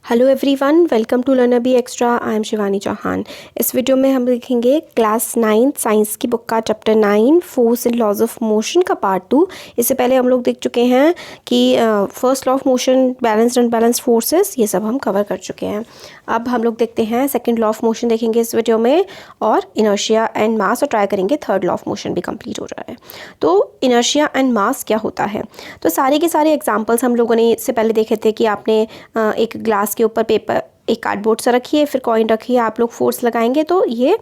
Hello everyone, welcome to learner B extra. I am Shivani Chauhan. इस video में हम देखेंगे क्लास 9 साइंस की बुक का chapter 9 force and laws of motion का पार्ट 2। इससे पहले हम लोग देख चुके हैं कि first law of motion, balanced and balanced forces, ये सब हम कवर कर चुके हैं। अब हम लोग देखते हैं सेकेंड लॉ ऑफ मोशन देखेंगे इस वीडियो में, और इनर्शिया एंड मास, और ट्राई करेंगे थर्ड लॉ ऑफ मोशन भी कंप्लीट हो रहा है। तो इनर्शिया एंड मास क्या होता है, तो सारे के सारे एग्जाम्पल्स हम लोगों ने इससे पहले देखे थे कि आपने एक ग्लास के ऊपर पेपर, एक कार्डबोर्ड से रखिए, फिर कॉइन रखिए, आप लोग फोर्स लगाएंगे तो ये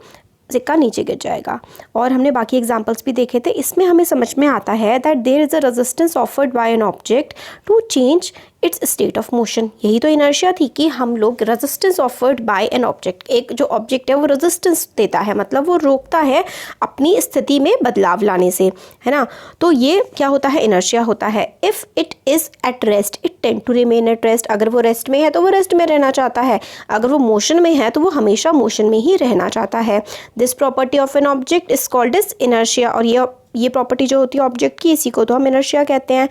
सिक्का नीचे गिर जाएगा। और हमने बाकी एग्जांपल्स भी देखे थे। इसमें हमें समझ में आता है that there is a resistance offered by an object to change its state of motion. यही तो इनर्शिया थी कि हम लोग resistance offered by an object, एक जो ऑब्जेक्ट है वो रेजिस्टेंस देता है, मतलब वो रोकता है अपनी स्थिति में बदलाव लाने से, है ना। तो ये क्या होता है, इनर्शिया होता है। If it is at rest it tend to remain at rest. अगर वो रेस्ट में है तो वो रेस्ट में रहना चाहता है, अगर वो मोशन में है तो वो हमेशा मोशन में ही रहना चाहता है। This property of an object is called as inertia. और ये प्रॉपर्टी जो होती है ऑब्जेक्ट की, इसी को तो हम इनर्शिया कहते हैं।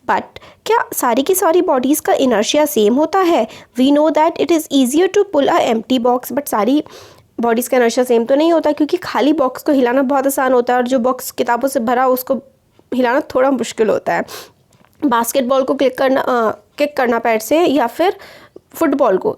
बट क्या सारी की सारी बॉडीज़ का इनर्शिया सेम होता है? We know that it is easier to pull a empty box, but सारी बॉडीज़ का इनर्शिया सेम तो नहीं होता, क्योंकि खाली बॉक्स को हिलाना बहुत आसान होता है और जो बॉक्स किताबों से भरा उसको हिलाना थोड़ा मुश्किल होता है। बास्केटबॉल को किक करना पैर से, या फिर फुटबॉल को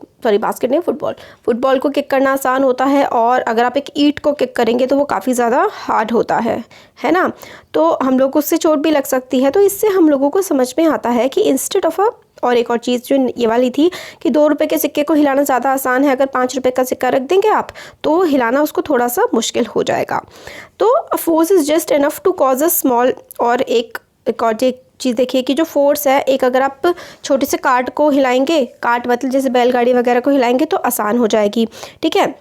किक करना आसान होता है, और अगर आप एक ईंट को किक करेंगे तो वो काफ़ी ज़्यादा हार्ड होता है ना। तो हम लोग को उससे चोट भी लग सकती है। तो इससे हम लोगों को समझ में आता है कि इंस्टेड ऑफ और एक और चीज़ जो ये वाली थी कि 2 रुपये के सिक्के को हिलाना ज़्यादा आसान है, अगर 5 रुपये का सिक्का रख देंगे आप तो हिलाना उसको थोड़ा सा मुश्किल हो जाएगा। तो a force is just enough to cause a small, और एक और चीज़ देखिए कि जो फोर्स है, एक अगर आप छोटे से कार्ट को हिलाएंगे, कार्ट मतलब जैसे बैलगाड़ी वगैरह को हिलाएंगे तो आसान हो जाएगी, ठीक है।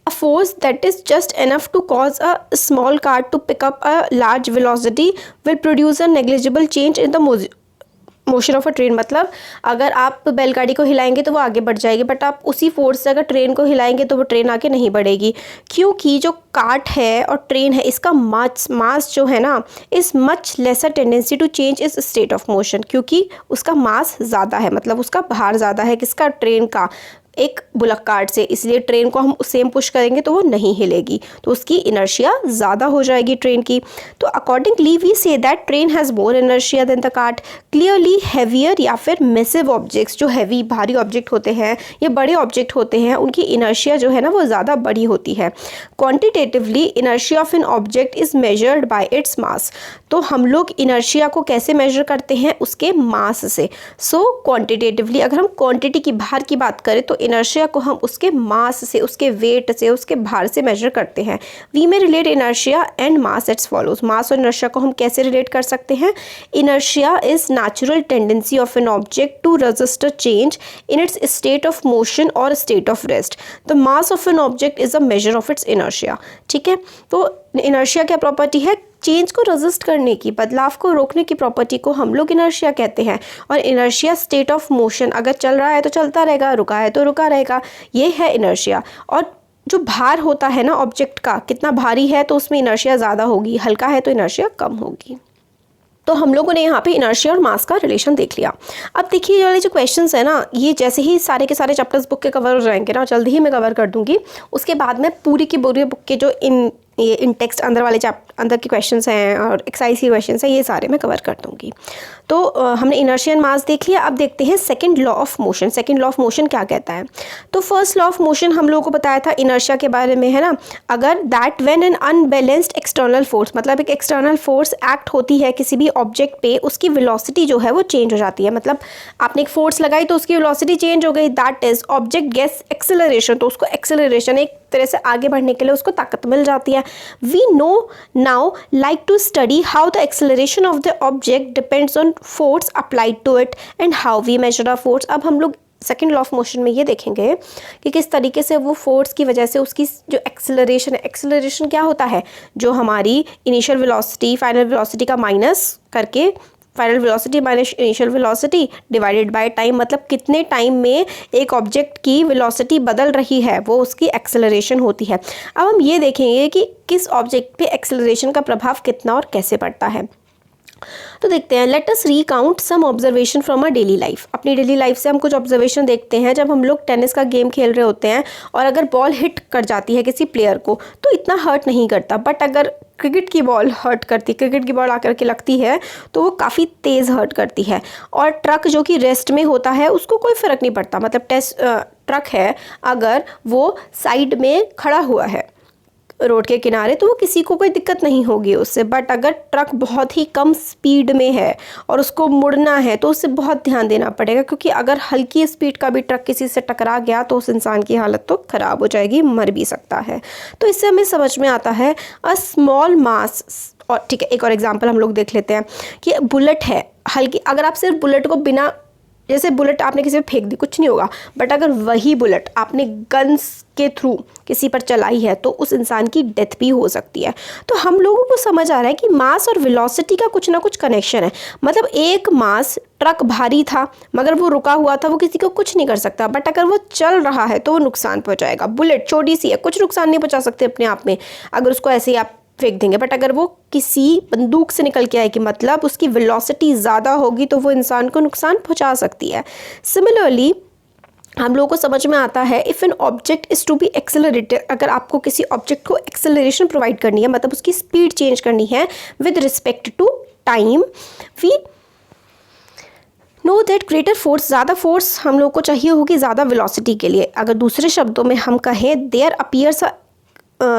A force that is just enough to cause a small car to pick up a large velocity will produce a negligible change in the motion of a train. मतलब अगर आप बैलगाड़ी को हिलाएंगे तो वो आगे बढ़ जाएगी, बट आप उसी फोर्स से अगर ट्रेन को हिलाएंगे तो वो ट्रेन आगे नहीं बढ़ेगी, क्योंकि जो कार्ट है और ट्रेन है इसका मास जो है ना, is much lesser tendency to change its state of motion, क्योंकि उसका मास ज़्यादा है, मतलब उसका भार ज़्यादा है, किसका, ट्रेन का, एक बुलक कार्ट से। इसलिए ट्रेन को हम सेम पुश करेंगे तो वो नहीं हिलेगी, तो उसकी इनर्शिया ज़्यादा हो जाएगी ट्रेन की। तो accordingly we say that train has more inertia then the cart. Clearly heavier या फिर मैसिव ऑब्जेक्ट्स, जो हैवी भारी ऑब्जेक्ट होते हैं या बड़े ऑब्जेक्ट होते हैं, उनकी इनर्शिया जो है ना वो ज़्यादा बड़ी होती है। Quantitatively inertia of an object is measured by its mass. तो हम लोग इनर्शिया को कैसे मेजर करते हैं, उसके मास से। सो क्वान्टिटेटिवली अगर हम क्वांटिटी की, भार की बात करें, तो इनर्शिया को हम उसके मास से, उसके वेट से, उसके भार से मेजर करते हैं। वी में relate inertia and mass as follows. Mass और इनर्शिया को हम कैसे रिलेट कर सकते हैं? Inertia is natural tendency of an object to resist a change in its state of motion और state of rest. The mass of an object is a measure of its inertia, ठीक है। तो inertia क्या property है? Change को resist करने की, बदलाव को रोकने की प्रॉपर्टी को हम लोग इनर्शिया कहते हैं। और इनर्शिया स्टेट ऑफ मोशन, अगर चल रहा है तो चलता रहेगा, रुका है तो रुका रहेगा, ये है इनर्शिया। और जो भार होता है ना ऑब्जेक्ट का, कितना भारी है तो उसमें इनर्शिया ज़्यादा होगी, हल्का है तो इनर्शिया कम होगी। तो हम लोगों ने यहाँ पे इनर्शिया और मास का रिलेशन देख लिया। अब देखिए ये वाले जो क्वेश्चंस है ना, ये जैसे ही सारे के सारे चैप्टर्स बुक के कवर हो जाएंगे ना, जल्दी ही मैं कवर कर दूंगी, उसके बाद में पूरी की पूरी बुक के जो इन टेक्स्ट अंदर वाले अंदर के क्वेश्चंस हैं और एक्सरसाइज के क्वेश्चंस हैं, ये सारे मैं कवर कर दूंगी। तो हमने इनर्शिया एंड मास देख लिया। अब देखते हैं second law of motion. Second law of motion क्या कहता है? तो फर्स्ट लॉ ऑफ मोशन हम लोगों को बताया था इनर्शिया के बारे में, है ना। अगर that when an unbalanced external force, मतलब एक एक्सटर्नल फोर्स एक्ट होती है किसी भी ऑब्जेक्ट पे, उसकी वेलोसिटी जो है वो चेंज हो जाती है। मतलब आपने एक फोर्स लगाई तो उसकी वेलोसिटी चेंज हो गई, that is object gets acceleration. तो उसको एक्सेलरेशन, एक तरह से आगे बढ़ने के लिए उसको ताकत मिल जाती है। We know now like to study how the acceleration of the object depends on force applied to it and how we measure a force. अब हम लोग सेकेंड लॉ ऑफ मोशन में ये देखेंगे कि किस तरीके से वो फोर्स की वजह से उसकी जो एक्सेलरेशन है, एक्सेलरेशन क्या होता है, जो हमारी इनिशियल वेलोसिटी फाइनल वेलोसिटी का माइनस करके, final velocity minus initial velocity divided by time, मतलब कितने टाइम में एक ऑब्जेक्ट की वेलोसिटी बदल रही है, वो उसकी एक्सेलरेशन होती है। अब हम ये देखेंगे कि किस ऑब्जेक्ट पे एक्सेलरेशन का प्रभाव कितना और कैसे पड़ता है। तो देखते हैं, let us recount some observation from a daily life. अपनी डेली लाइफ से हम कुछ ऑब्जर्वेशन देखते हैं। जब हम लोग टेनिस का गेम खेल रहे होते हैं और अगर बॉल हिट कर जाती है किसी प्लेयर को तो इतना हर्ट नहीं करता, बट अगर क्रिकेट की बॉल हर्ट करती, क्रिकेट की बॉल आकर के लगती है तो वो काफ़ी तेज़ हर्ट करती है। और ट्रक जो कि रेस्ट में होता है उसको कोई फ़र्क नहीं पड़ता, मतलब ट्रक है अगर वो साइड में खड़ा हुआ है रोड के किनारे तो वो किसी को कोई दिक्कत नहीं होगी उससे, बट अगर ट्रक बहुत ही कम स्पीड में है और उसको मुड़ना है तो उससे बहुत ध्यान देना पड़ेगा, क्योंकि अगर हल्की स्पीड का भी ट्रक किसी से टकरा गया तो उस इंसान की हालत तो ख़राब हो जाएगी, मर भी सकता है। तो इससे हमें समझ में आता है अ स्मॉल मास। और ठीक है, एक और एग्जाम्पल हम लोग देख लेते हैं कि बुलेट है हल्की, अगर आप सिर्फ बुलेट को बिना, जैसे बुलेट आपने किसी पे फेंक दी कुछ नहीं होगा, बट अगर वही बुलेट आपने गन्स के थ्रू किसी पर चलाई है तो उस इंसान की डेथ भी हो सकती है। तो हम लोगों को समझ आ रहा है कि मास और वेलोसिटी का कुछ ना कुछ कनेक्शन है। मतलब एक मास ट्रक भारी था मगर वो रुका हुआ था, वो किसी को कुछ नहीं कर सकता, बट अगर वो चल रहा है तो वो नुकसान पहुंचाएगा। बुलेट छोटी सी है, कुछ नुकसान नहीं पहुंचा सकते अपने आप में अगर उसको ऐसे ही आप फेंक देंगे, बट अगर वो किसी बंदूक से निकल के आएगी, मतलब उसकी वेलोसिटी ज़्यादा होगी तो वो इंसान को नुकसान पहुंचा सकती है। सिमिलरली हम लोगों को समझ में आता है if an object is to be accelerated, अगर आपको किसी ऑब्जेक्ट को एक्सेलरेशन प्रोवाइड करनी है, मतलब उसकी स्पीड चेंज करनी है with respect to time, we know that greater force, ज़्यादा फोर्स हम लोग को चाहिए होगी ज़्यादा वेलोसिटी के लिए। अगर दूसरे शब्दों में हम कहें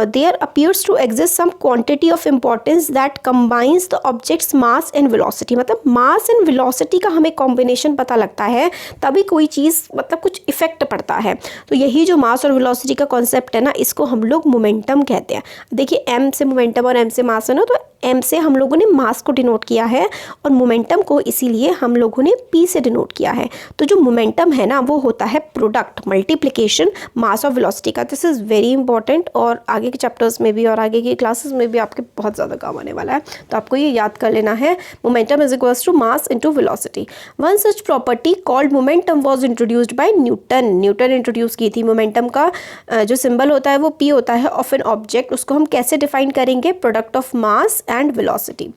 there appears to exist some quantity of importance that combines the object's mass and velocity। मतलब मास एंड वेलोसिटी का हमें कॉम्बिनेशन पता लगता है तभी कोई चीज़, मतलब कुछ इफेक्ट पड़ता है। तो यही जो मास और वेलोसिटी का कॉन्सेप्ट है ना, इसको हम लोग मोमेंटम कहते हैं। देखिए एम से मोमेंटम और एम से मास है ना, तो एम से हम लोगों ने मास को डिनोट किया है और मोमेंटम को इसीलिए हम लोगों ने पी से डिनोट किया है। तो जो मोमेंटम है ना वो होता है प्रोडक्ट मल्टीप्लिकेशन मास और वेलोसिटी का। दिस इज़ वेरी इंपॉर्टेंट और आगे के चैप्टर्स में भी और आगे की क्लासेस में भी आपके बहुत ज़्यादा काम आने वाला है, तो आपको ये याद कर लेना है। Momentum is equals to mass into velocity. One such property called momentum was introduced by Newton. Newton introduce की थी। मोमेंटम का जो सिंबल होता है वो पी होता है ऑफ एन ऑब्जेक्ट। उसको हम कैसे डिफाइन करेंगे? Product of mass and velocity.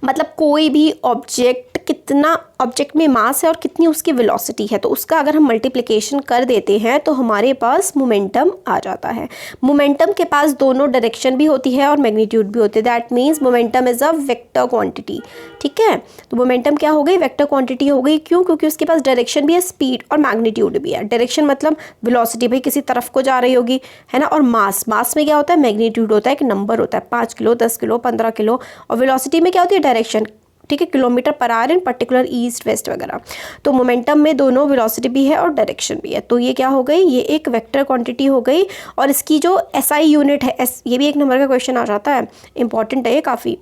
मतलब कोई भी ऑब्जेक्ट, कितना ऑब्जेक्ट में मास है और कितनी उसकी वेलोसिटी है, तो उसका अगर हम मल्टीप्लिकेशन कर देते हैं तो हमारे पास मोमेंटम आ जाता है। मोमेंटम के पास दोनों डायरेक्शन भी होती है और मैग्नीट्यूड भी होती है। That means momentum is a vector quantity. ठीक है, तो मोमेंटम क्या हो गई? वेक्टर क्वांटिटी हो गई। क्यों? क्योंकि उसके पास डायरेक्शन भी है, स्पीड और मैग्नीट्यूड भी है। डायरेक्शन मतलब वेलोसिटी भाई किसी तरफ को जा रही होगी, है ना। और मास में क्या होता है? मैग्नीट्यूड होता है, एक नंबर होता है, 5 किलो 10 किलो 15 किलो। और वेलोसिटी में क्या होती है? डायरेक्शन। ठीक है, किलोमीटर पर आवर इन पर्टिकुलर ईस्ट वेस्ट वगैरह। तो मोमेंटम में दोनों वेलोसिटी भी है और डायरेक्शन भी है। तो ये क्या हो गई? ये एक वेक्टर क्वांटिटी हो गई। और इसकी जो एसआई यूनिट है, ये भी एक नंबर का क्वेश्चन आ जाता है, इंपॉर्टेंट है ये काफ़ी।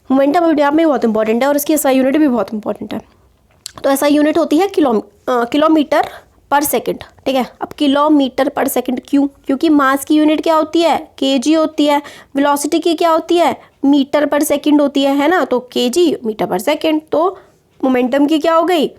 मोमेंटम अपने आप में बहुत इंपॉर्टेंट है और इसकी एसआई यूनिट भी बहुत इंपॉर्टेंट है। तो एसआई यूनिट होती है किलोमीटर पर सेकंड। ठीक है, अब किलोमीटर पर सेकंड क्यों? क्योंकि मास की यूनिट क्या होती है? केजी होती है। वेलोसिटी की क्या होती है? मीटर पर सेकंड होती है ना। तो केजी मीटर पर सेकंड। तो मोमेंटम की क्या हो गई?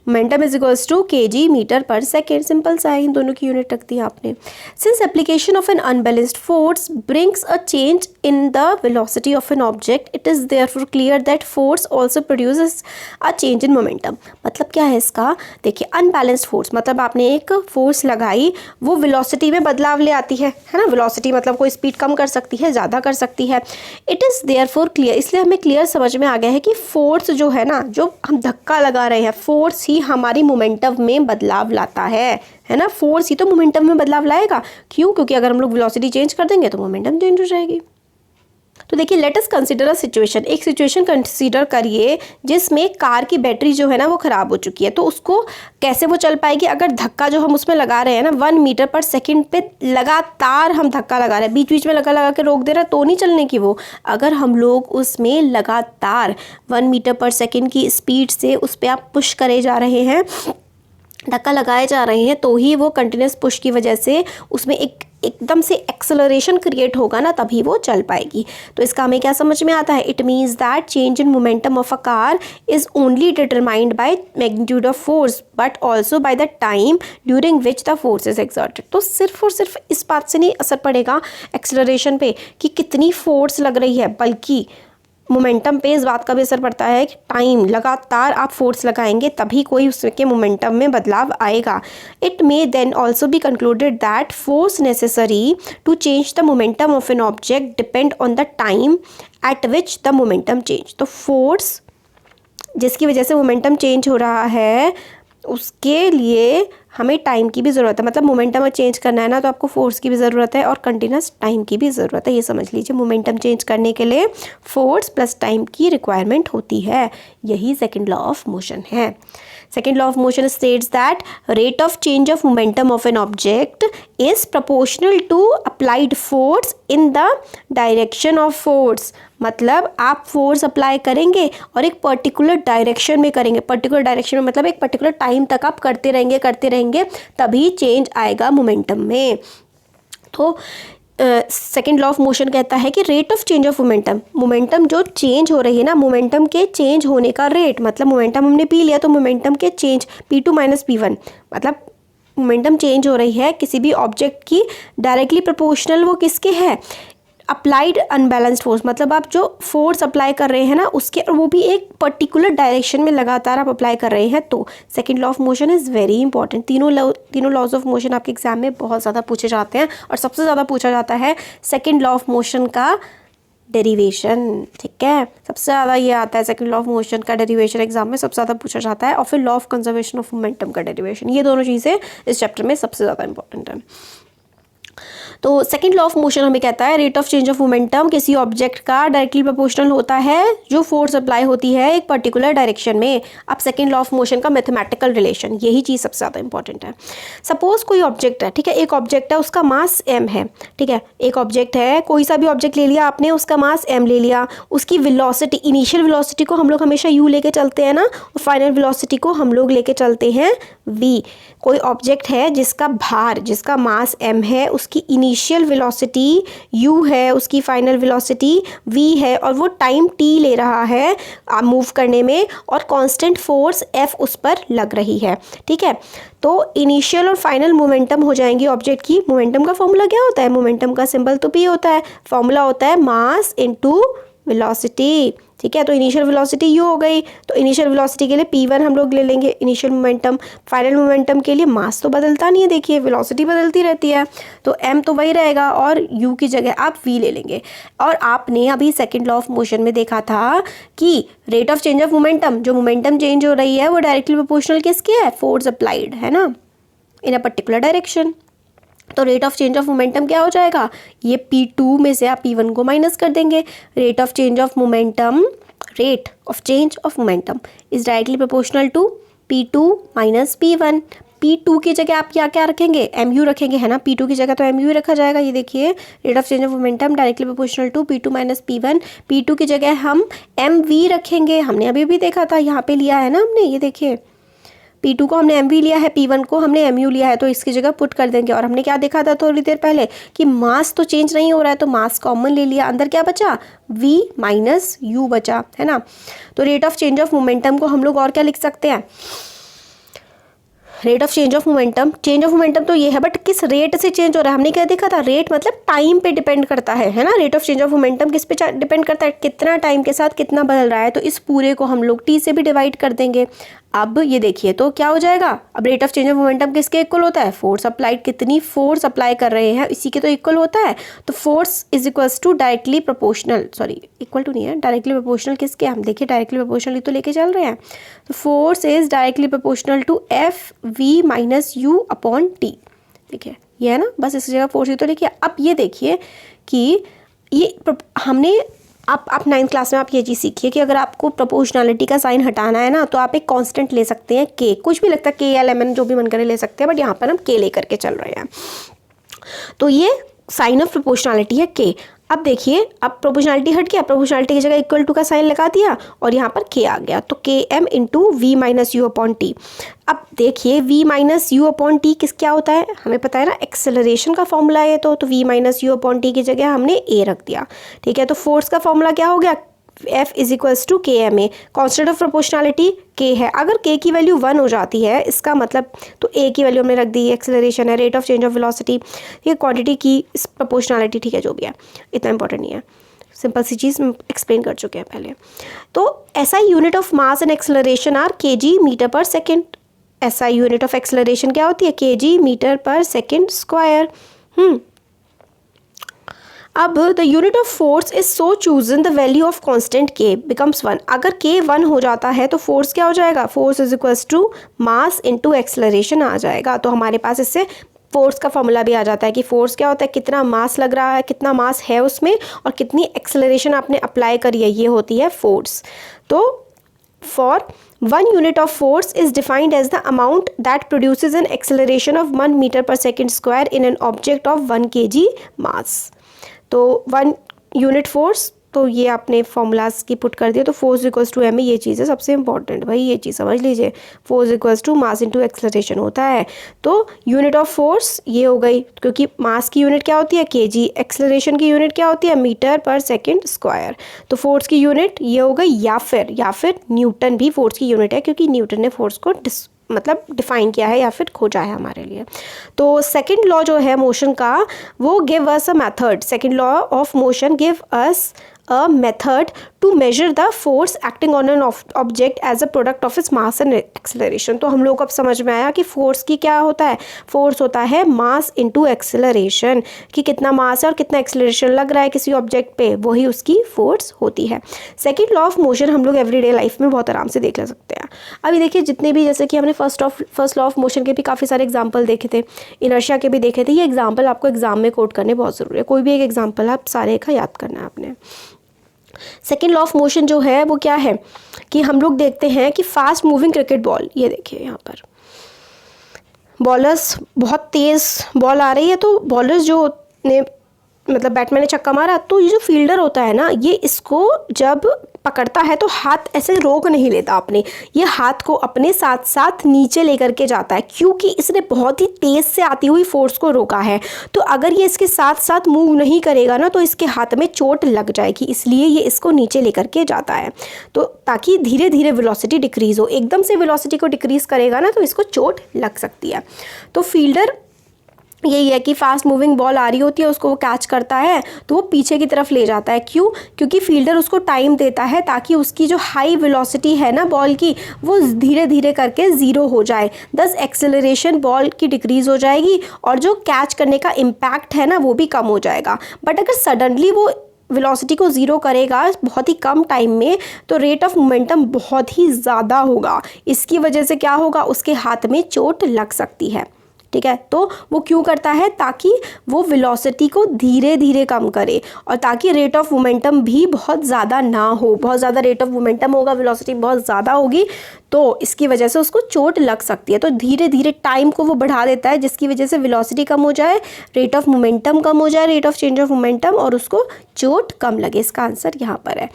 Momentum is equals to kg metre per second. Simple सा है, इन दोनों की यूनिट रख दी आपने। Since application of an unbalanced force brings a change in the velocity of an object, it is therefore clear that force also produces a change in momentum. मतलब क्या है इसका? देखिए, अनबैलेंस्ड फोर्स मतलब आपने एक फोर्स लगाई, वो वेलोसिटी में बदलाव ले आती है ना। वेलोसिटी मतलब कोई स्पीड कम कर सकती है, ज़्यादा कर सकती है। इट इज़ देयरफॉर क्लियर, इसलिए हमें क्लियर समझ में आ गया है कि फोर्स जो है ना, जो हम धक्का लगा रहे हैं, फोर्स ही हमारी मोमेंटम में बदलाव लाता है ना। फोर्स ही तो मोमेंटम में बदलाव लाएगा। क्यों? क्योंकि अगर हम लोग वेलोसिटी चेंज कर देंगे तो मोमेंटम चेंज हो जाएगी। तो देखिए, let us consider a situation. एक सिचुएशन कंसीडर करिए जिसमें कार की बैटरी जो है ना वो ख़राब हो चुकी है। तो उसको कैसे वो चल पाएगी? अगर धक्का जो हम उसमें लगा रहे हैं ना 1 मीटर पर सेकंड पे लगातार हम धक्का लगा रहे हैं, बीच बीच में लगा के रोक दे रहा है तो नहीं चलने की वो। अगर हम लोग उसमें लगातार 1 मीटर पर सेकंड की स्पीड से उस पर आप पुश करे जा रहे हैं, धक्का लगाए जा रहे हैं, तो ही वो कंटिन्यूस पुश की वजह से उसमें एकदम से एक्सेलरेशन क्रिएट होगा ना, तभी वो चल पाएगी। तो इसका हमें क्या समझ में आता है? It means that change in momentum of a car is only determined by magnitude of force but also by the time during which the force is exerted. तो सिर्फ और सिर्फ इस बात से नहीं असर पड़ेगा एक्सेलरेशन पे कि कितनी फोर्स लग रही है, बल्कि मोमेंटम पे इस बात का भी असर पड़ता है कि टाइम, लगातार आप फोर्स लगाएंगे तभी कोई उसके मोमेंटम में बदलाव आएगा. It may then also be concluded that force necessary to change the momentum of an object depend on the time at which the momentum change. तो फोर्स जिसकी वजह से मोमेंटम चेंज हो रहा है उसके लिए हमें टाइम की भी ज़रूरत है. मतलब मोमेंटम चेंज करना है ना तो आपको फोर्स की भी ज़रूरत है और कंटिन्यूस टाइम की भी ज़रूरत है. ये समझ लीजिए, मोमेंटम चेंज करने के लिए फोर्स प्लस टाइम की रिक्वायरमेंट होती है. यही सेकंड लॉ ऑफ मोशन है. Second law of motion states that rate of change of momentum of an object is proportional to applied force in the direction of force. मतलब आप force apply करेंगे और एक particular direction में करेंगे. Particular direction में मतलब एक पर्टिकुलर टाइम तक आप करते रहेंगे तभी चेंज आएगा मोमेंटम में. तो सेकेंड लॉ ऑफ मोशन कहता है कि rate of change of momentum जो चेंज हो रही है ना, मोमेंटम के चेंज होने का रेट, मतलब मोमेंटम हमने पी लिया तो मोमेंटम के चेंज P2 माइनस P1, मतलब मोमेंटम चेंज हो रही है किसी भी ऑब्जेक्ट की, डायरेक्टली प्रोपोर्शनल वो किसके है, अप्लाइड अनबैलेंस्ड फोर्स. मतलब आप जो फोर्स अप्लाई कर रहे हैं ना उसके, और वो भी एक पर्टिकुलर डायरेक्शन में लगातार आप अप्लाई कर रहे हैं. तो second law of motion is very important. तीनों लॉज ऑफ मोशन आपके एग्जाम में बहुत ज़्यादा पूछे जाते हैं और सबसे ज़्यादा पूछा जाता है सेकंड लॉ ऑफ मोशन का डेरिवेशन. ठीक है, सबसे ज़्यादा ये आता है सेकंड लॉ ऑफ मोशन का डेरिवेशन एग्जाम में सबसे ज़्यादा पूछा जाता है, और फिर law of conservation of momentum का डेरिवेशन. ये दोनों चीज़ें इस चैप्टर में सबसे ज़्यादा इंपॉर्टेंट है. तो सेकंड लॉ ऑफ मोशन हमें कहता है rate of change of momentum किसी ऑब्जेक्ट का डायरेक्टली प्रोपोर्शनल होता है जो फोर्स अप्लाई होती है एक पर्टिकुलर डायरेक्शन में. अब सेकंड लॉ ऑफ मोशन का मैथमेटिकल रिलेशन, यही चीज़ सबसे ज़्यादा इंपॉर्टेंट है. सपोज कोई ऑब्जेक्ट है, ठीक है, एक ऑब्जेक्ट है, उसका मास m है. ठीक है, एक ऑब्जेक्ट है, कोई सा भी ऑब्जेक्ट ले लिया आपने, उसका मास m ले लिया, उसकी वेलोसिटी, इनिशियल वेलोसिटी को हम लोग हमेशा u लेके चलते हैं ना, और फाइनल वेलोसिटी को हम लोग लेके चलते हैं v. कोई ऑब्जेक्ट है जिसका भार, जिसका मास m है, उसकी इनिशियल वेलोसिटी u है, उसकी फाइनल वेलोसिटी v है, और वो टाइम t ले रहा है मूव करने में, और कांस्टेंट फोर्स F उस पर लग रही है. ठीक है, तो इनिशियल और फाइनल मोमेंटम हो जाएंगी ऑब्जेक्ट की. मोमेंटम का फॉर्मूला क्या होता है, मोमेंटम का सिंबल तो p होता है, फॉर्मूला होता है मास इनटू वेलोसिटी. ठीक है, तो इनिशियल वेलोसिटी u हो गई, तो इनिशियल वेलोसिटी के लिए p1 हम लोग ले लेंगे इनिशियल मोमेंटम. फाइनल मोमेंटम के लिए मास तो बदलता नहीं है, देखिए वेलोसिटी बदलती रहती है, तो m तो वही रहेगा और u की जगह आप v ले लेंगे. और आपने अभी सेकंड लॉ ऑफ मोशन में देखा था कि rate of change of momentum, जो मोमेंटम चेंज हो रही है वो डायरेक्टली प्रोपोर्शनल किसके है, फोर्स अप्लाइड है ना, इन अ पर्टिकुलर डायरेक्शन. तो rate of change of momentum क्या हो जाएगा, ये P2 में से आप P1 को माइनस कर देंगे. Rate of change of momentum, rate of change of momentum is directly proportional to P2 minus P1. P2 की जगह आप क्या क्या रखेंगे, mu रखेंगे, है ना, P2 की जगह तो mu रखा जाएगा. ये देखिए, rate of change of momentum directly proportional to P2 minus P1. P2 की जगह हम mv रखेंगे, हमने अभी भी देखा था, यहाँ पे लिया है ना हमने, ये देखिए P2 को हमने mv लिया है, P1 को हमने mu लिया है, तो इसकी जगह पुट कर देंगे. और हमने क्या देखा था थोड़ी देर पहले कि मास तो चेंज नहीं हो रहा है, तो मास कॉमन ले लिया, अंदर क्या बचा, v माइनस u बचा, है ना. तो rate of change of momentum को हम लोग और क्या लिख सकते हैं, rate of change of momentum तो ये है, बट किस रेट से चेंज हो रहा है, हमने क्या देखा था, रेट मतलब टाइम पे डिपेंड करता है ना. Rate of change of momentum किस पे डिपेंड करता है, कितना टाइम के साथ कितना बदल रहा है. तो इस पूरे को हम लोग t से भी डिवाइड कर देंगे. अब ये देखिए तो क्या हो जाएगा, अब rate of change of momentum किसके इक्वल होता है, फोर्स अप्लाइड, कितनी फोर्स अप्लाई कर रहे हैं इसी के तो इक्वल होता है. तो force is equals to directly proportional, sorry equal to नहीं है, डायरेक्टली प्रोपोर्शनल किसके, हम देखिए डायरेक्टली प्रोपोर्शनल तो लेके चल रहे हैं. तो force is directly proportional to F V minus U upon T. देखिए ये है ना, बस इस जगह फोर्स तो लिखिए. अब ये देखिए कि ये हमने आप 9th क्लास में आप ये चीज़ सीखिए कि अगर आपको प्रोपोर्शनलिटी का साइन हटाना है ना, तो आप एक कांस्टेंट ले सकते हैं k, कुछ भी लगता है k या एल जो भी मन करे ले सकते हैं, बट यहाँ पर हम k लेकर के चल रहे हैं. तो ये साइन ऑफ प्रोपोर्शनलिटी है k. अब देखिए, अब प्रोपोर्शनलिटी हट गया, प्रोपोर्शनलिटी की जगह इक्वल टू का साइन लगा दिया और यहाँ पर k आ गया, तो K M into V minus U upon T. अब देखिए v minus U upon T किस क्या होता है, हमें पता है ना, एक्सेलरेशन का फॉर्मूला है. तो v minus U upon T की जगह हमने a रख दिया. ठीक है, तो फोर्स का फॉर्मूला क्या हो गया, F is equals to K M A. Constant of proportionality k है, अगर k की वैल्यू 1 हो जाती है इसका मतलब, तो a की वैल्यू हमने रख दी, एक्सेलरेशन है, rate of change of velocity, ये क्वांटिटी की प्रोपोर्शनलिटी, ठीक है, जो भी है इतना इंपॉर्टेंट नहीं है. सिंपल सी चीज़ एक्सप्लेन कर चुके हैं पहले। तो SI unit of mass and acceleration are kg metre per second. SI unit of acceleration क्या होती है? kg metre per second square. अब the unit of force is so chosen the value of constant k becomes 1। अगर k 1 हो जाता है तो force क्या हो जाएगा? Force is equals to mass into acceleration आ जाएगा। तो हमारे पास इससे फोर्स का फॉर्मूला भी आ जाता है कि फोर्स क्या होता है, कितना मास लग रहा है, कितना मास है उसमें, और कितनी एक्सेलरेशन आपने अप्लाई करी है, ये होती है फोर्स। तो for 1 unit of force is defined as the amount that produces an acceleration of 1 meter per second square in an object of 1 kg mass। तो 1 यूनिट फोर्स, तो ये आपने फॉर्मूलाज की पुट कर दिया। तो फोर्स इक्वल्स टू एम, ये चीज़ है सबसे इंपॉर्टेंट भाई, ये चीज़ समझ लीजिए। Force equals to mass into acceleration होता है। तो यूनिट ऑफ फोर्स ये हो गई, क्योंकि मास की यूनिट क्या होती है? kg। एक्सेलरेशन की यूनिट क्या होती है? Metre per second square. तो फोर्स की यूनिट ये हो गई, या फिर न्यूटन भी फोर्स की यूनिट है, क्योंकि न्यूटन ने फोर्स को डिफाइन किया है या फिर खोजा है हमारे लिए। तो सेकंड लॉ जो है मोशन का, वो give us a method. Second law of motion give us a method to measure the force acting on an object as a product of its mass and acceleration। तो हम लोग को अब समझ में आया कि फोर्स की क्या होता है? फोर्स होता है मास इनटू एक्सेलरेशन, कि कितना मास है और कितना एक्सेलरेशन लग रहा है किसी ऑब्जेक्ट पे, वही उसकी फोर्स होती है। सेकंड लॉ ऑफ मोशन हम लोग एवरीडे लाइफ में बहुत आराम से देख सकते हैं। अभी देखिए जितने भी, जैसे कि हमने फर्स्ट लॉ ऑफ मोशन के भी काफ़ी सारे एग्जाम्पल देखे थे, इनर्शिया के भी देखे थे। ये एग्जाम्पल आपको एग्जाम में कोट करने बहुत ज़रूरी है, कोई भी एक एग्जाम्पल आप सारे का याद करना है आपने। सेकेंड लॉ ऑफ मोशन जो है वो क्या है कि हम लोग देखते हैं कि फास्ट मूविंग क्रिकेट बॉल, ये देखिए यहाँ पर बॉलर्स, बहुत तेज़ बॉल आ रही है, तो बॉलर्स जो ने बैट्समैन ने छक्का मारा, तो ये जो फील्डर होता है ना, ये इसको जब पकड़ता है तो हाथ ऐसे रोक नहीं लेता अपने, ये हाथ को अपने साथ साथ नीचे लेकर के जाता है, क्योंकि इसने बहुत ही तेज़ से आती हुई फोर्स को रोका है। तो अगर ये इसके साथ साथ मूव नहीं करेगा ना, तो इसके हाथ में चोट लग जाएगी, इसलिए ये इसको नीचे लेकर के जाता है। तो ताकि धीरे धीरे वेलोसिटी डिक्रीज़ हो, एकदम से वेलोसिटी को डिक्रीज़ करेगा ना तो इसको चोट लग सकती है। तो फील्डर यही है कि फास्ट मूविंग बॉल आ रही होती है, उसको वो कैच करता है तो वो पीछे की तरफ ले जाता है। क्यों? क्योंकि फील्डर उसको टाइम देता है ताकि उसकी जो हाई वेलोसिटी है ना बॉल की, वो धीरे धीरे करके ज़ीरो हो जाए। दस एक्सेलरेशन बॉल की डिक्रीज़ हो जाएगी और जो कैच करने का इम्पैक्ट है ना वो भी कम हो जाएगा। बट अगर सडनली वो वेलोसिटी को ज़ीरो करेगा बहुत ही कम टाइम में, तो रेट ऑफ मोमेंटम बहुत ही ज़्यादा होगा। इसकी वजह से क्या होगा? उसके हाथ में चोट लग सकती है। ठीक है, तो वो क्यों करता है? ताकि वो वेलोसिटी को धीरे धीरे कम करे और ताकि रेट ऑफ मोमेंटम भी बहुत ज़्यादा ना हो। बहुत ज़्यादा रेट ऑफ मोमेंटम होगा, वेलोसिटी बहुत ज़्यादा होगी, तो इसकी वजह से उसको चोट लग सकती है। तो धीरे धीरे टाइम को वो बढ़ा देता है, जिसकी वजह से वेलोसिटी कम हो जाए, रेट ऑफ मोमेंटम कम हो जाए, rate of change of momentum, और उसको चोट कम लगे। इसका आंसर यहाँ पर है।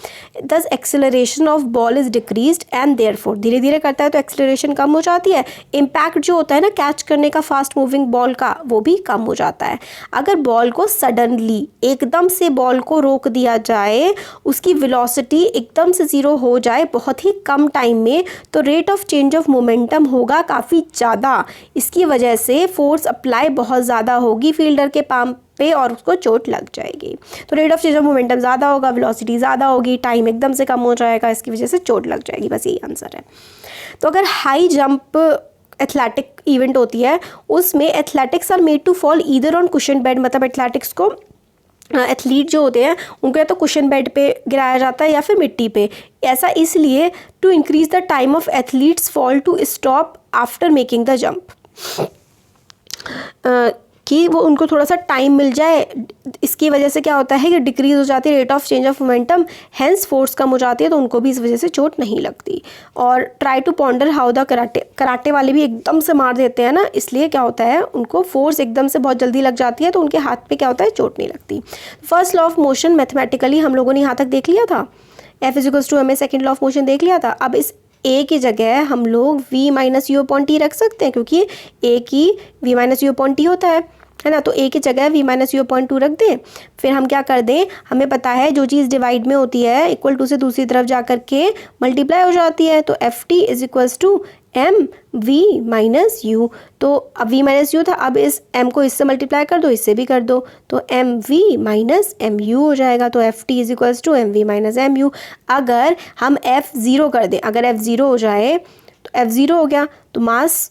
दस acceleration of ball is decreased and therefore, धीरे धीरे करता है तो एक्सेलरेशन कम हो जाती है। इम्पैक्ट जो होता है ना कैच करने का फास्ट मूविंग बॉल का, वो भी कम हो जाता है। अगर बॉल को सडनली एकदम से बॉल को रोक दिया जाए, उसकी वेलोसिटी एकदम से ज़ीरो हो जाए बहुत ही कम टाइम में, तो rate of change of momentum होगा काफ़ी ज़्यादा। इसकी वजह से फोर्स अप्लाई बहुत ज़्यादा होगी फील्डर के पाम पे और उसको चोट लग जाएगी। तो rate of change of momentum ज़्यादा होगा, वेलोसिटी ज़्यादा होगी, टाइम एकदम से कम हो जाएगा, इसकी वजह से चोट लग जाएगी। बस यही आंसर है। तो अगर हाई जंप एथलेटिक इवेंट होती है, उसमें athletics are made to fall either on cushion bed, मतलब एथलेटिक्स को एथलीट जो होते हैं उनको या तो कुशन बेड पे गिराया जाता है या फिर मिट्टी पे। ऐसा इसलिए to increase the time of athletes fall to stop after making the jump, कि वो उनको थोड़ा सा टाइम मिल जाए। इसकी वजह से क्या होता है कि डिक्रीज हो जाती है rate of change of momentum, hence force कम हो जाती है, तो उनको भी इस वजह से चोट नहीं लगती। और try to ponder how the karate वाले भी एकदम से मार देते हैं ना, इसलिए क्या होता है उनको फोर्स एकदम से बहुत जल्दी लग जाती है, तो उनके हाथ पे क्या होता है चोट नहीं लगती। First law of motion mathematically हम लोगों ने यहाँ तक देख लिया था, एफ इज इक्वल्स टू हमें सेकेंड लॉ ऑफ मोशन देख लिया था। अब इस ए की जगह हम लोग v minus U upon T रख सकते हैं, क्योंकि ए की v minus U upon T होता है। है ना। तो ए की जगह v माइनस यू अपॉन 2 रख दें। फिर हम क्या कर दें, हमें पता है जो चीज़ डिवाइड में होती है इक्वल टू से दूसरी तरफ जा कर के मल्टीप्लाई हो जाती है। तो F T is equals to M V minus U. तो अब v माइनस यू था, अब इस m को इससे मल्टीप्लाई कर दो, इससे भी कर दो, तो M V minus M U हो जाएगा। तो F T is equals to M V minus M U. अगर हम f ज़ीरो कर दें, अगर f ज़ीरो हो जाए तो f ज़ीरो हो गया, तो मास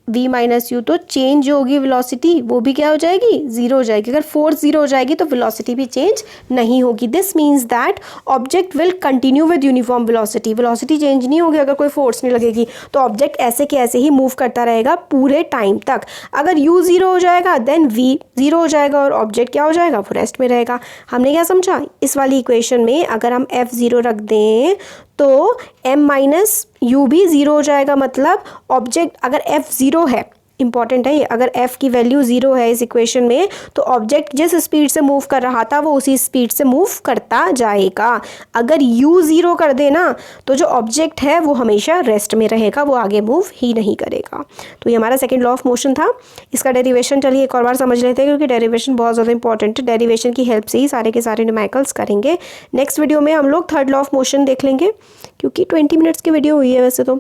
v माइनस यू, तो चेंज जो होगी वेलोसिटी वो भी क्या हो जाएगी, ज़ीरो हो जाएगी। अगर फोर्स ज़ीरो हो जाएगी तो वेलोसिटी भी चेंज नहीं होगी। This means that object will continue with uniform velocity. Velocity change नहीं होगी अगर कोई फोर्स नहीं लगेगी, तो ऑब्जेक्ट ऐसे के ऐसे ही मूव करता रहेगा पूरे टाइम तक। अगर u ज़ीरो हो जाएगा देन v ज़ीरो हो जाएगा और ऑब्जेक्ट क्या हो जाएगा, वो रेस्ट में रहेगा। हमने क्या समझा, इस वाली इक्वेशन में अगर हम f ज़ीरो रख दें तो m माइनस यू भी ज़ीरो हो जाएगा। मतलब ऑब्जेक्ट अगर f ज़ीरो है, इंपॉर्टेंट है ये, अगर f की वैल्यू ज़ीरो है इस इक्वेशन में तो ऑब्जेक्ट जिस स्पीड से मूव कर रहा था वो उसी स्पीड से मूव करता जाएगा। अगर u ज़ीरो कर देना तो जो ऑब्जेक्ट है वो हमेशा रेस्ट में रहेगा, वो आगे मूव ही नहीं करेगा। तो ये हमारा सेकंड लॉ ऑफ मोशन था। इसका डेरिवेशन चलिए एक और बार समझ लेते हैं, क्योंकि डेरिवेशन बहुत ज़्यादा इंपॉर्टेंट है। डेरिवेशन की हेल्प से ही सारे के सारे न्यूमेरिकल्स करेंगे। नेक्स्ट वीडियो में हम लोग थर्ड लॉ ऑफ मोशन देख लेंगे, क्योंकि 20 मिनट्स की वीडियो हुई है वैसे तो।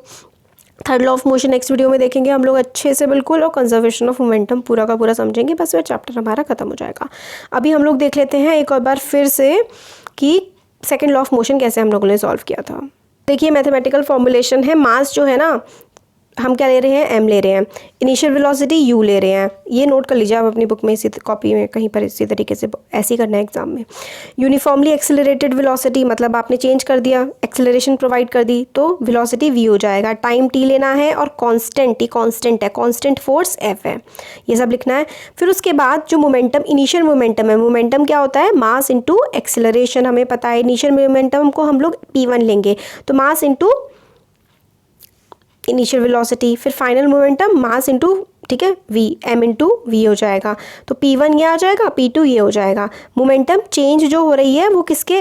Third law of motion next video में देखेंगे हम लोग अच्छे से बिल्कुल, और कंजर्वेशन ऑफ मोमेंटम पूरा का पूरा समझेंगे। बस फिर चैप्टर हमारा खत्म हो जाएगा। अभी हम लोग देख लेते हैं एक और बार फिर से कि सेकंड लॉ ऑफ मोशन कैसे हम लोगों ने सॉल्व किया था। देखिए मैथमेटिकल फॉर्मुलेशन है, मास जो है ना हम क्या ले रहे हैं, m ले रहे हैं, इनिशियल वेलोसिटी u ले रहे हैं। ये नोट कर लीजिए आप अपनी बुक में, इसी कॉपी में कहीं पर इसी तरीके से ऐसे ही करना है एग्जाम में। यूनिफॉर्मली एक्सेलरेटेड वेलोसिटी, मतलब आपने चेंज कर दिया, एक्सेलरेशन प्रोवाइड कर दी तो वेलोसिटी v हो जाएगा। टाइम t लेना है और कांस्टेंट, t कांस्टेंट है, कांस्टेंट फोर्स f है, ये सब लिखना है। फिर उसके बाद जो मोमेंटम, इनिशियल मोमेंटम है, मोमेंटम क्या होता है, मास इंटू एक्सेलरेशन। हमें पता है इनिशियल मोमेंटम को हम लोग p1 लेंगे, तो मास इंटू इनिशियल वेलोसिटी, फिर फाइनल मोमेंटम मास इंटू, ठीक है, v, m इंटू वी हो जाएगा। तो p1 ये आ जाएगा, p2 ये हो जाएगा। मोमेंटम चेंज जो हो रही है वो किसके,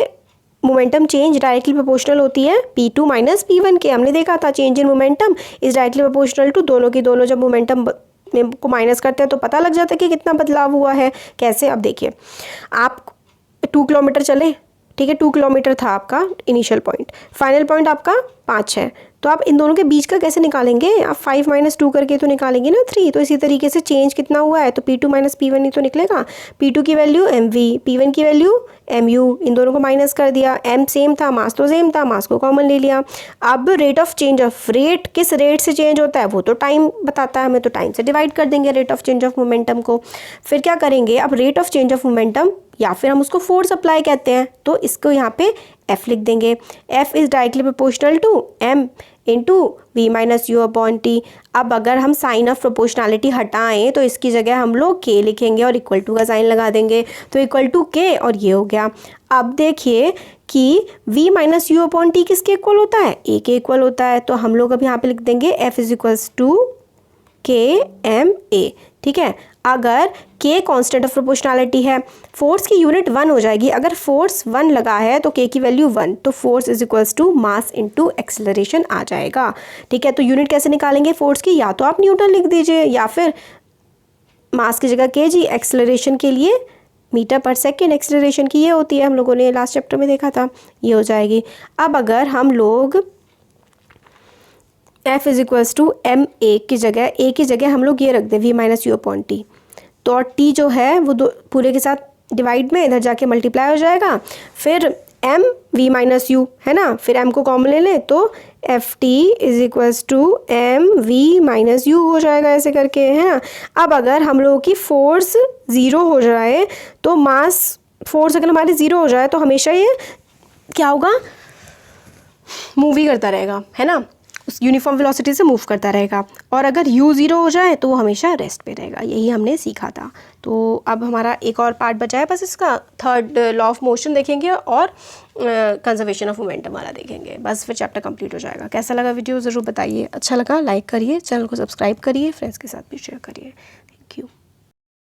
मोमेंटम चेंज डायरेक्टली प्रोपोर्शनल होती है p2 माइनस p1 के। हमने देखा था change in momentum is directly proportional to दोनों की दोनों। जब मोमेंटम को माइनस करते हैं तो पता लग जाता है कि कितना बदलाव हुआ है। कैसे, अब देखिए आप 2 किलोमीटर चले, ठीक है, 2 किलोमीटर था आपका इनिशियल पॉइंट, फाइनल पॉइंट आपका 5 है, तो आप इन दोनों के बीच का कैसे निकालेंगे, आप 5 माइनस 2 करके तो निकालेंगे ना 3। तो इसी तरीके से चेंज कितना हुआ है, तो p2 माइनस p1 ही तो निकलेगा। p2 की वैल्यू mv, p1 की वैल्यू mu, इन दोनों को माइनस कर दिया। m सेम था, मास तो सेम था, मास को कॉमन ले लिया। अब rate of change of, rate किस रेट से चेंज होता है वो तो टाइम बताता है हमें, तो टाइम से डिवाइड कर देंगे rate of change of momentum को। फिर क्या करेंगे, अब rate of change of momentum या फिर हम उसको फोर्स अप्लाई कहते हैं, तो इसको यहाँ पे f लिख देंगे। f is directly proportional to m into V minus U upon T. अब अगर हम साइन ऑफ प्रोपोर्शनैलिटी हटाएं तो इसकी जगह हम लोग k लिखेंगे और इक्वल टू का साइन लगा देंगे, तो इक्वल टू k, और ये हो गया। अब देखिए कि v minus U upon T किसके इक्वल होता है, a के इक्वल होता है। तो हम लोग अब यहाँ पे लिख देंगे f is equals to K M ए, ठीक है। अगर k कांस्टेंट ऑफ प्रोपोर्शनैलिटी है, फोर्स की यूनिट 1 हो जाएगी। अगर फोर्स 1 लगा है तो k की वैल्यू 1, तो force is equals to mass into acceleration आ जाएगा, ठीक है। तो यूनिट कैसे निकालेंगे फोर्स की, या तो आप न्यूटन लिख दीजिए या फिर मास की जगह kg, एक्सेलरेशन के लिए मीटर पर सेकेंड एक्सेलरेशन की ये होती है, हम लोगों ने लास्ट चैप्टर में देखा था, ये हो जाएगी। अब अगर हम लोग f is equals to m a की जगह हम लोग ये रख दें v minus U upon T, तो और t जो है वो दो पूरे के साथ डिवाइड में इधर जाके मल्टीप्लाई हो जाएगा। फिर m v माइनस यू है ना, फिर m को कॉमन ले लें तो F T is equals to M V minus U हो जाएगा, ऐसे करके, है ना। अब अगर हम लोगों की फोर्स ज़ीरो हो जाए तो मास, फोर्स अगर हमारी ज़ीरो हो जाए तो हमेशा ये क्या होगा, मूव ही करता रहेगा, है ना, उस यूनिफॉर्म वेलोसिटी से मूव करता रहेगा। और अगर u ज़ीरो हो जाए तो वो हमेशा रेस्ट पे रहेगा, यही हमने सीखा था। तो अब हमारा एक और पार्ट बचा है बस इसका, थर्ड लॉ ऑफ मोशन देखेंगे और कंजर्वेशन ऑफ मोमेंटम वाला देखेंगे, बस फिर चैप्टर कंप्लीट हो जाएगा। कैसा लगा वीडियो ज़रूर बताइए, अच्छा लगा लाइक करिए, चैनल को सब्सक्राइब करिए, फ्रेंड्स के साथ भी शेयर करिए। Thank you.